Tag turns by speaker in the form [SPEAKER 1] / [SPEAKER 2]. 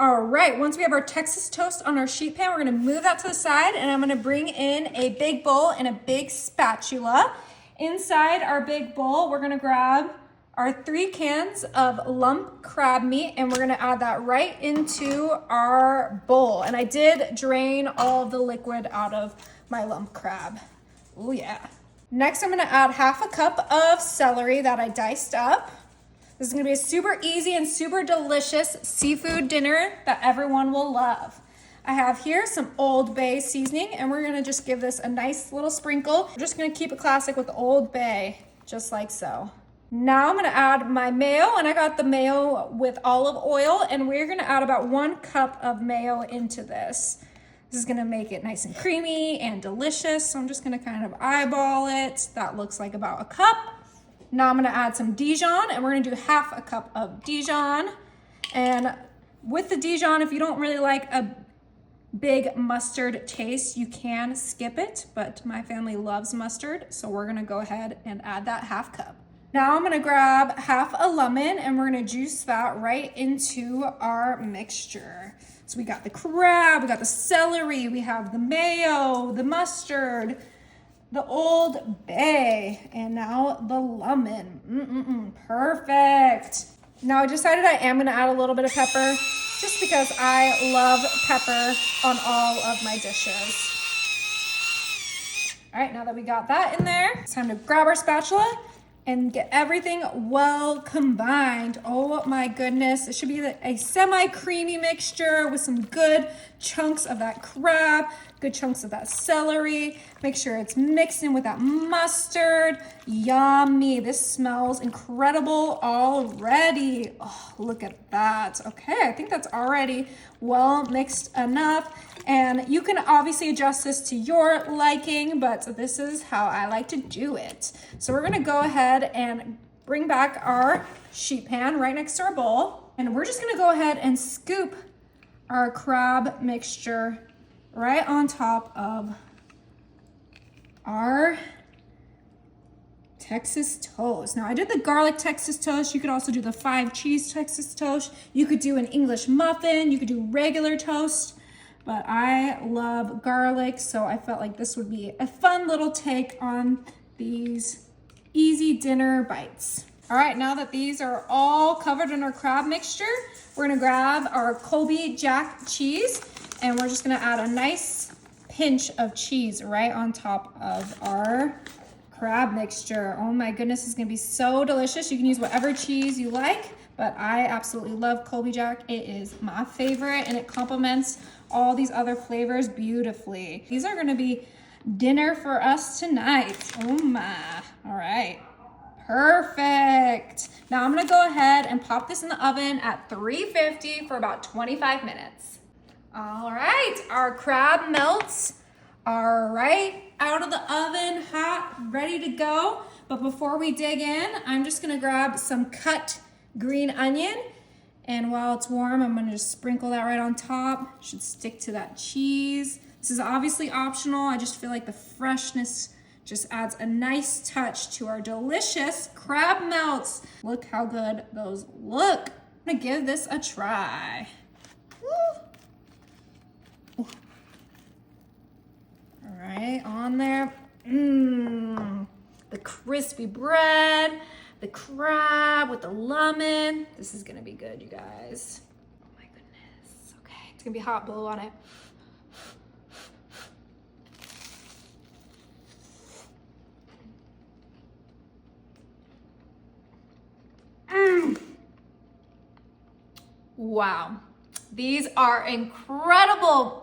[SPEAKER 1] All right, once we have our Texas toast on our sheet pan, we're gonna move that to the side, and I'm gonna bring in a big bowl and a big spatula. Inside our big bowl, we're gonna grab our 3 cans of lump crab meat, and we're gonna add that right into our bowl. And I did drain all of the liquid out of my lump crab. Oh yeah. Next, I'm gonna add half a cup of celery that I diced up. This is gonna be a super easy and super delicious seafood dinner that everyone will love. I have here some Old Bay seasoning, and we're gonna just give this a nice little sprinkle. We're just gonna keep it classic with Old Bay, just like so. Now I'm gonna add my mayo, and I got the mayo with olive oil, and we're gonna add about 1 cup of mayo into this. This is gonna make it nice and creamy and delicious, so I'm just gonna kind of eyeball it. That looks like about a cup. Now I'm gonna add some Dijon, and we're gonna do half a cup of Dijon. And with the Dijon, if you don't really like a big mustard taste, you can skip it, but my family loves mustard, so we're gonna go ahead and add that half cup. Now I'm gonna grab half a lemon, and we're gonna juice that right into our mixture. So we got the crab, we got the celery, we have the mayo, the mustard, the Old Bay, and now the lemon. Perfect. Now I decided I am gonna add a little bit of pepper just because I love pepper on all of my dishes. All right, now that we got that in there, it's time to grab our spatula and get everything well combined. Oh my goodness, it should be a semi-creamy mixture with some good chunks of that crab, good chunks of that celery. Make sure it's mixed in with that mustard. Yummy, this smells incredible already. Oh, look at that. Okay, I think that's already well mixed enough. And you can obviously adjust this to your liking, but this is how I like to do it. So we're gonna go ahead and bring back our sheet pan right next to our bowl. And we're just gonna go ahead and scoop our crab mixture right on top of our Texas toast. Now I did the garlic Texas toast. You could also do the 5 cheese Texas toast. You could do an English muffin. You could do regular toast. But I love garlic, so I felt like this would be a fun little take on these easy dinner bites. All right, now that these are all covered in our crab mixture, we're gonna grab our Colby Jack cheese, and we're just gonna add a nice pinch of cheese right on top of our crab mixture. Oh my goodness, it's gonna be so delicious. You can use whatever cheese you like, but I absolutely love Colby Jack. It is my favorite, and it complements all these other flavors beautifully. These are gonna be dinner for us tonight. Oh my, all right. Perfect. Now I'm gonna go ahead and pop this in the oven at 350 for about 25 minutes. All right, our crab melts are right out of the oven, hot, ready to go. But before we dig in, I'm just gonna grab some cut green onion. And while it's warm, I'm gonna just sprinkle that right on top. Should stick to that cheese. This is obviously optional. I just feel like the freshness just adds a nice touch to our delicious crab melts. Look how good those look. I'm gonna give this a try. Woo. All right, on there. The crispy bread. The crab with the lemon. This is gonna be good, you guys. Oh my goodness. Okay, it's gonna be hot, blow on it. Wow, these are incredible.